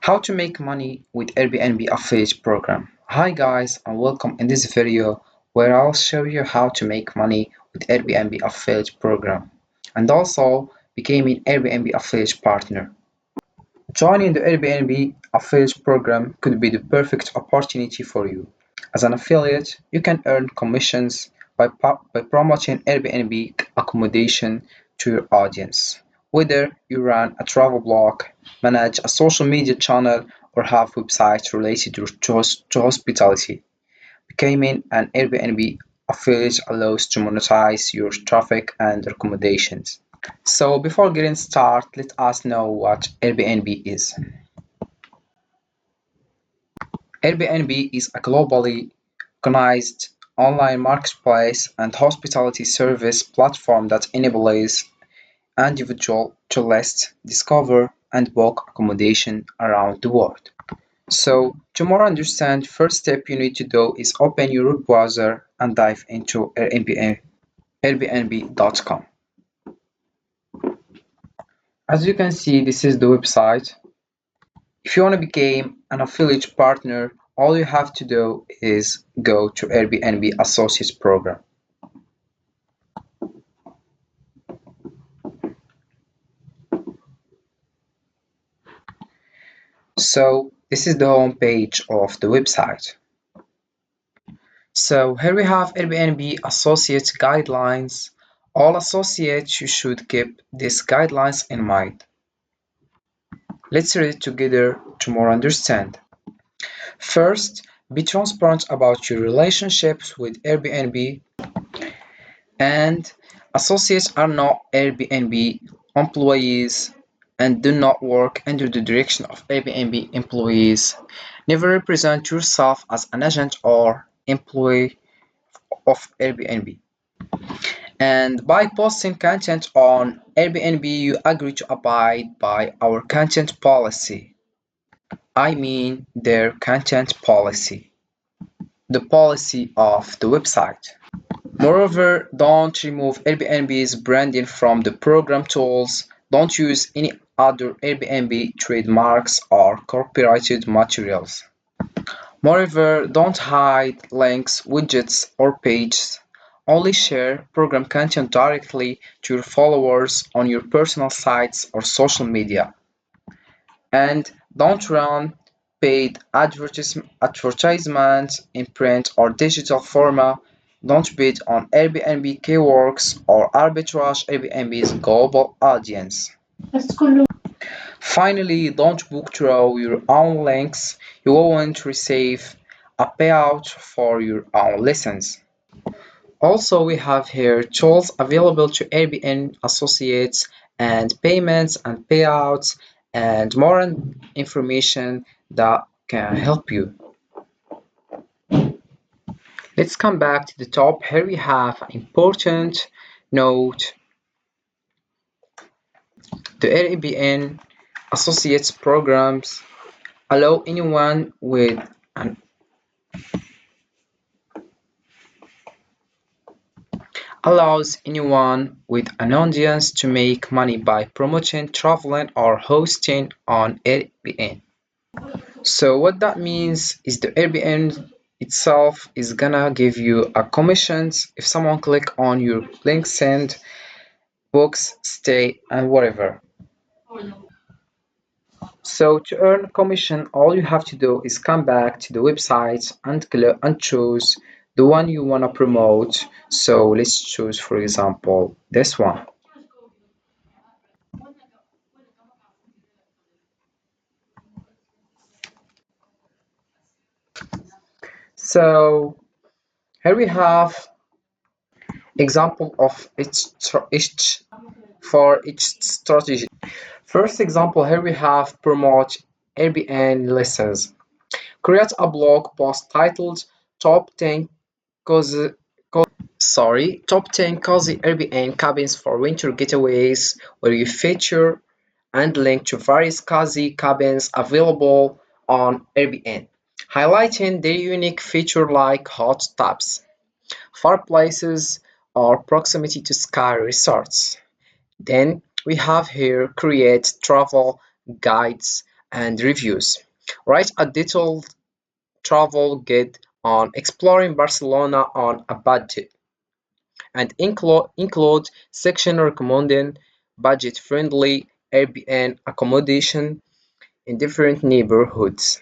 How to make money with Airbnb affiliate program. Hi guys and welcome in this video where I'll show you how to make money with Airbnb affiliate program and also become an Airbnb affiliate partner. Joining the Airbnb affiliate program could be the perfect opportunity for you. As an affiliate, you can earn commissions by promoting Airbnb accommodation to your audience. Whether you run a travel blog, manage a social media channel, or have websites related to hospitality, becoming an Airbnb affiliate allows to monetize your traffic and recommendations. So before getting started, let us know what Airbnb is. Airbnb is a globally organized online marketplace and hospitality service platform that enables individuals to list, discover, and book accommodation around the world. So, to more understand, first step you need to do is open your web browser and dive into Airbnb.com. As you can see, this is the website. If you want to become an affiliate partner, all you have to do is go to Airbnb Associates Program. So this is the home page of the website. So here we have Airbnb Associates Guidelines. All associates, you should keep these guidelines in mind. Let's read it together to more understand. First, be transparent about your relationships with Airbnb, and associates are not Airbnb employees and do not work under the direction of Airbnb employees. Never represent yourself as an agent or employee of Airbnb. And by posting content on Airbnb, you agree to abide by our content policy. I mean their content policy, the policy of the website. Moreover, don't remove Airbnb's branding from the program tools. Don't use any other Airbnb trademarks or copyrighted materials. Moreover, don't hide links, widgets, or pages. Only share program content directly to your followers on your personal sites or social media. And don't run paid advertisements in print or digital format. Don't bid on Airbnb keywords or arbitrage Airbnb's global audience. Finally, don't book through your own links. You won't receive a payout for your own listens. Also, we have here tools available to Airbnb associates and payments and payouts and more information that can help you. Let's come back to the top. Here we have an important note. The Airbnb associates programs allow anyone with an allows anyone with an audience to make money by promoting, traveling, or hosting on Airbnb. So what that means is the Airbnb itself is gonna give you a commissions if someone click on your link, send, books, stay, and whatever. So to earn commission, all you have to do is come back to the website and choose the one you want to promote. So let's choose, for example, this one. So here we have example of each strategy. First example, here we have promote Airbnb listens. Create a blog post titled Top 10 Cozy Top 10 Cozy Airbnb Cabins for Winter Getaways, where you feature and link to various cozy cabins available on Airbnb, highlighting their unique feature like hot tubs, fireplaces, or proximity to ski resorts. Then we have here create travel guides and reviews. Write a detailed travel guide on exploring Barcelona on a budget, and include section recommending budget-friendly Airbnb accommodation in different neighborhoods,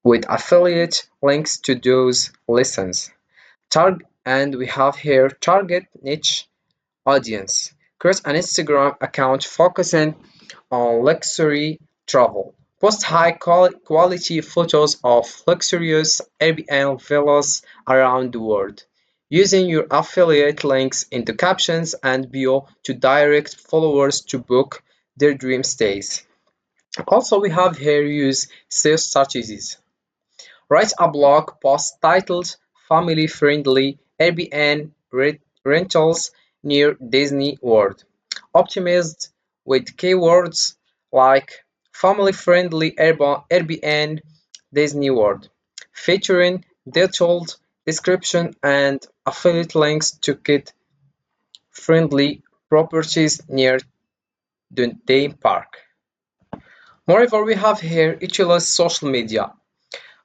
with affiliate links to those listens. And we have here target niche audience. Create an Instagram account focusing on luxury travel. Post high quality photos of luxurious Airbnb villas around the world, using your affiliate links in the captions and bio to direct followers to book their dream stays. Also, we have here use sales strategies. Write a blog post titled "Family-Friendly Airbnb Rentals Near Disney World", optimized with keywords like "family-friendly Airbnb Disney World", featuring detailed description and affiliate links to kid-friendly properties near the theme park. Moreover, we have here utilize social media.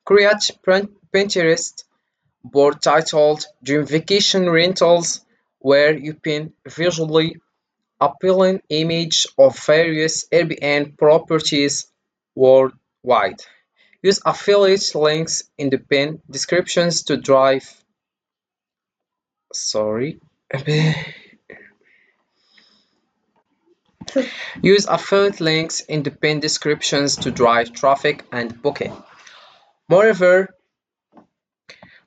Create Pinterest board titled "Dream Vacation Rentals", where you pin visually appealing images of various Airbnb properties worldwide. Use affiliate links in the pin descriptions to drive sorry. Use affiliate links in the pin descriptions to drive traffic and booking. Moreover,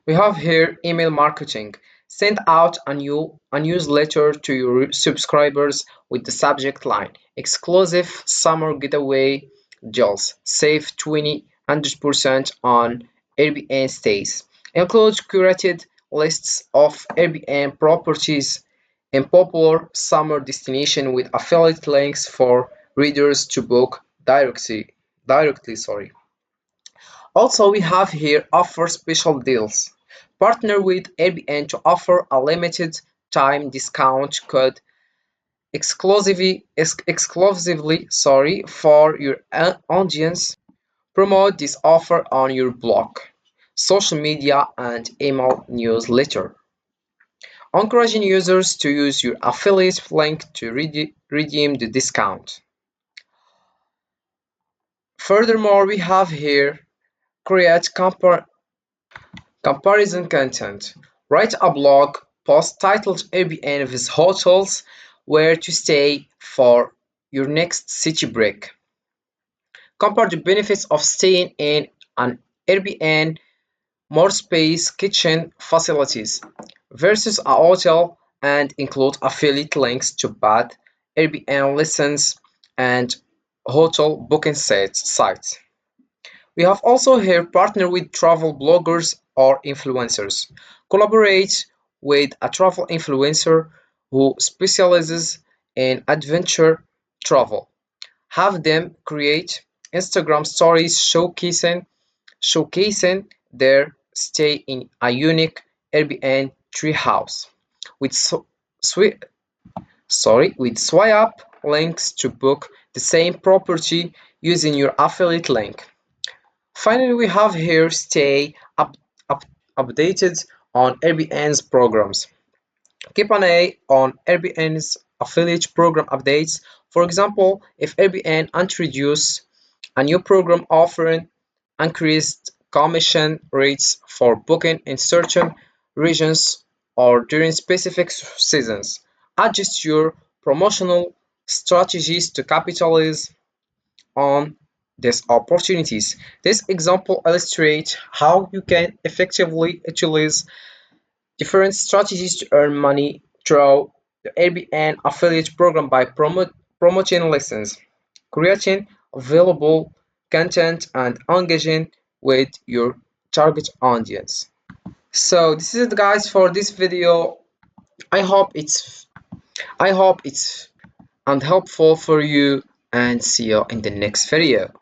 we have here email marketing. Send out a newsletter to your subscribers with the subject line "Exclusive Summer Getaway Deals. Save 100% on Airbnb stays". Include curated lists of Airbnb properties in popular summer destinations with affiliate links for readers to book directly. Also, we have here offer special deals. Partner with Airbnb to offer a limited time discount code exclusively for your audience. Promote this offer on your blog, social media, and email newsletter, encouraging users to use your affiliate link to redeem the discount. Furthermore, we have here create comparison content. Write a blog post titled "Airbnb with hotels: Where to Stay for Your Next City Break". Compare the benefits of staying in an Airbnb, more space, kitchen facilities, versus a hotel, and include affiliate links to bad Airbnb listens and hotel booking sites. We have also here partner with travel bloggers or influencers. Collaborate with a travel influencer who specializes in adventure travel. Have them create Instagram stories showcasing their stay in a unique Airbnb treehouse with with swipe links to book the same property using your affiliate link. Finally, we have here stay up, updated on Airbnb's programs. Keep an eye on Airbnb's affiliate program updates. For example, if Airbnb introduces a new program offering increased commission rates for booking in certain regions or during specific seasons, adjust your promotional strategies to capitalize on these opportunities. This example illustrates how you can effectively utilize different strategies to earn money through the Airbnb affiliate program by promoting lessons, creating available content, and engaging with your target audience. So this is it, guys, for this video. I hope it's I hope it's and helpful for you, and see you in the next video.